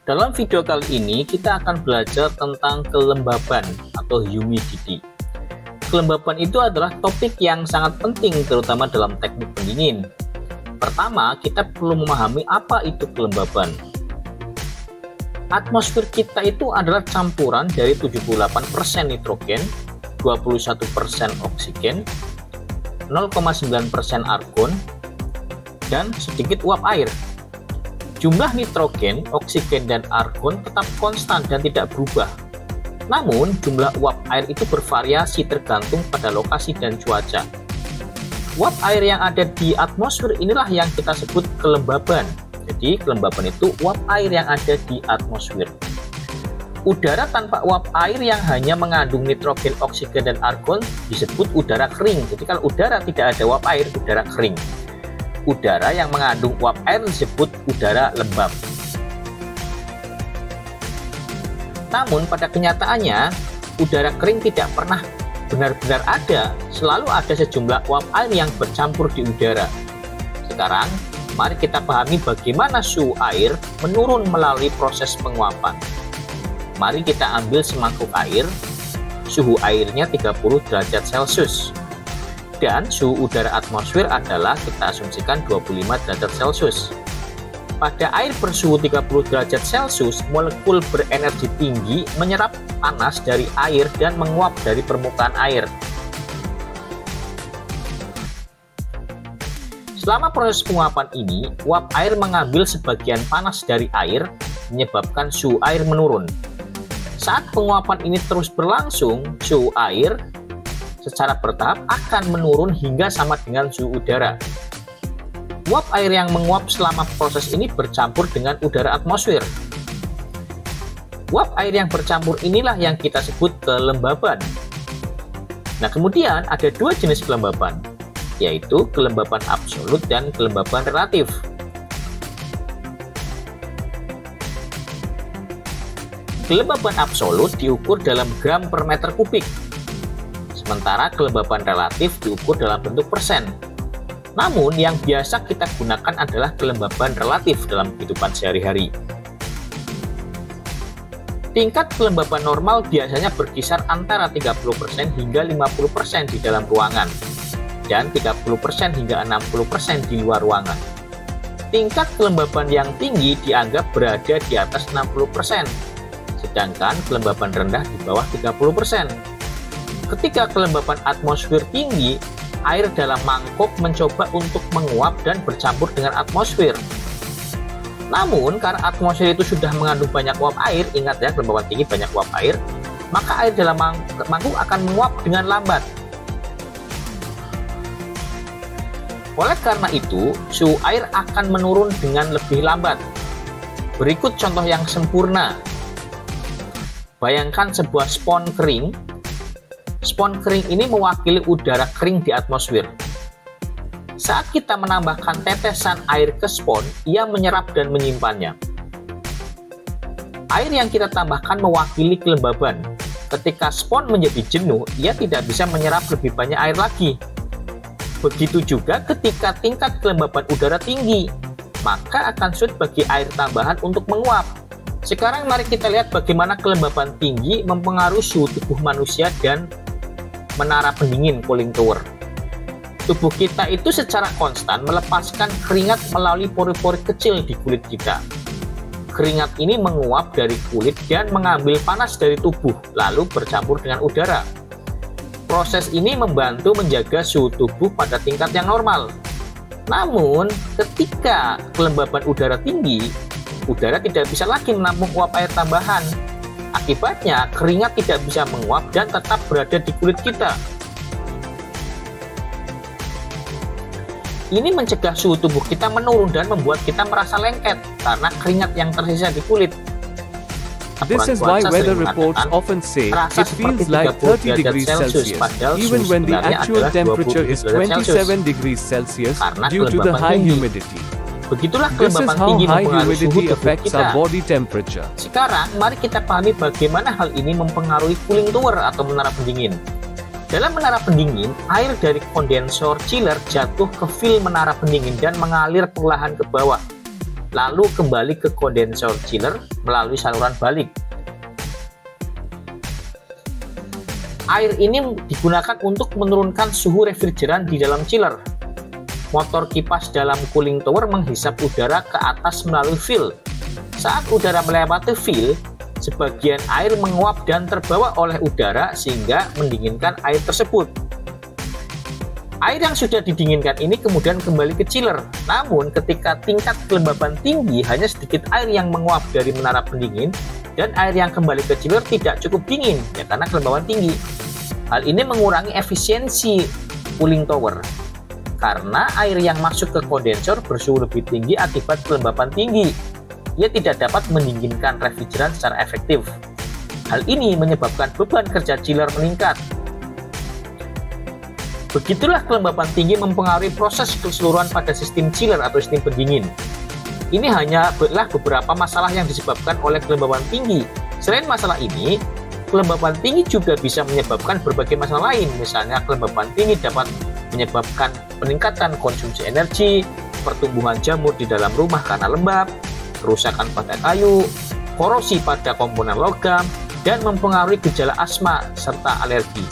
Dalam video kali ini kita akan belajar tentang kelembaban atau humidity. Kelembaban itu adalah topik yang sangat penting terutama dalam teknik pendingin. Pertama, kita perlu memahami apa itu kelembaban. Atmosfer kita itu adalah campuran dari 78% nitrogen, 21% oksigen, 0,9% argon, dan sedikit uap air. Jumlah nitrogen, oksigen, dan argon tetap konstan dan tidak berubah. Namun, jumlah uap air itu bervariasi tergantung pada lokasi dan cuaca. Uap air yang ada di atmosfer inilah yang kita sebut kelembaban. Jadi, kelembaban itu uap air yang ada di atmosfer. Udara tanpa uap air yang hanya mengandung nitrogen, oksigen, dan argon disebut udara kering. Jadi, kalau udara tidak ada uap air, udara kering. Udara yang mengandung uap air disebut udara lembab. Namun pada kenyataannya, udara kering tidak pernah benar-benar ada. Selalu ada sejumlah uap air yang bercampur di udara. Sekarang, mari kita pahami bagaimana suhu air menurun melalui proses penguapan. Mari kita ambil semangkuk air, suhu airnya 30 derajat Celcius. Dan suhu udara atmosfer adalah kita asumsikan 25 derajat Celcius. Pada air bersuhu 30 derajat Celcius, molekul berenergi tinggi menyerap panas dari air dan menguap dari permukaan air. Selama proses penguapan ini, uap air mengambil sebagian panas dari air, menyebabkan suhu air menurun. Saat penguapan ini terus berlangsung, suhu air secara bertahap akan menurun hingga sama dengan suhu udara. Uap air yang menguap selama proses ini bercampur dengan udara atmosfer. Uap air yang bercampur inilah yang kita sebut kelembaban. Nah, kemudian ada dua jenis kelembaban, yaitu kelembaban absolut dan kelembaban relatif. Kelembaban absolut diukur dalam gram per meter kubik. Sementara kelembaban relatif diukur dalam bentuk persen. Namun yang biasa kita gunakan adalah kelembaban relatif dalam kehidupan sehari-hari. Tingkat kelembaban normal biasanya berkisar antara 30% hingga 50% di dalam ruangan dan 30% hingga 60% di luar ruangan. Tingkat kelembaban yang tinggi dianggap berada di atas 60%, sedangkan kelembaban rendah di bawah 30%. Ketika kelembaban atmosfer tinggi, air dalam mangkok mencoba untuk menguap dan bercampur dengan atmosfer. Namun, karena atmosfer itu sudah mengandung banyak uap air, ingat ya, kelembaban tinggi banyak uap air, maka air dalam mangkuk akan menguap dengan lambat. Oleh karena itu, suhu air akan menurun dengan lebih lambat. Berikut contoh yang sempurna. Bayangkan sebuah spons kering. Spons kering ini mewakili udara kering di atmosfer. Saat kita menambahkan tetesan air ke spons, ia menyerap dan menyimpannya. Air yang kita tambahkan mewakili kelembaban. Ketika spons menjadi jenuh, ia tidak bisa menyerap lebih banyak air lagi. Begitu juga ketika tingkat kelembaban udara tinggi, maka akan sulit bagi air tambahan untuk menguap. Sekarang mari kita lihat bagaimana kelembaban tinggi mempengaruhi suhu tubuh manusia dan menara pendingin cooling tower. Tubuh kita itu secara konstan melepaskan keringat melalui pori-pori kecil di kulit kita. Keringat ini menguap dari kulit dan mengambil panas dari tubuh, lalu bercampur dengan udara. Proses ini membantu menjaga suhu tubuh pada tingkat yang normal. Namun, ketika kelembaban udara tinggi, udara tidak bisa lagi menampung uap air tambahan. Akibatnya, keringat tidak bisa menguap dan tetap berada di kulit kita. Ini mencegah suhu tubuh kita menurun dan membuat kita merasa lengket karena keringat yang tersisa di kulit. This is why weather reports often say it feels like 30 degrees Celsius, even when the actual temperature is 27 degrees Celsius due to the high humidity. Begitulah kelembaban tinggi mempengaruhi suhu tubuh kita. Sekarang, mari kita pahami bagaimana hal ini mempengaruhi cooling tower atau menara pendingin. Dalam menara pendingin, air dari kondensor chiller jatuh ke fil menara pendingin dan mengalir perlahan ke bawah. lalu kembali ke kondensor chiller melalui saluran balik. Air ini digunakan untuk menurunkan suhu refrigeran di dalam chiller. Motor kipas dalam cooling tower menghisap udara ke atas melalui fill. Saat udara melewati fill, sebagian air menguap dan terbawa oleh udara sehingga mendinginkan air tersebut. Air yang sudah didinginkan ini kemudian kembali ke chiller. Namun ketika tingkat kelembaban tinggi, hanya sedikit air yang menguap dari menara pendingin dan air yang kembali ke chiller tidak cukup dingin ya karena kelembaban tinggi. Hal ini mengurangi efisiensi cooling tower karena air yang masuk ke kondensor bersuhu lebih tinggi akibat kelembaban tinggi. Ia tidak dapat mendinginkan refrigeran secara efektif. Hal ini menyebabkan beban kerja chiller meningkat. Begitulah kelembaban tinggi mempengaruhi proses keseluruhan pada sistem chiller atau sistem pendingin. Ini hanyalah beberapa masalah yang disebabkan oleh kelembaban tinggi. Selain masalah ini, kelembaban tinggi juga bisa menyebabkan berbagai masalah lain. Misalnya kelembaban tinggi dapat menyebabkan peningkatan konsumsi energi, pertumbuhan jamur di dalam rumah karena lembab, kerusakan pada kayu, korosi pada komponen logam, dan mempengaruhi gejala asma serta alergi.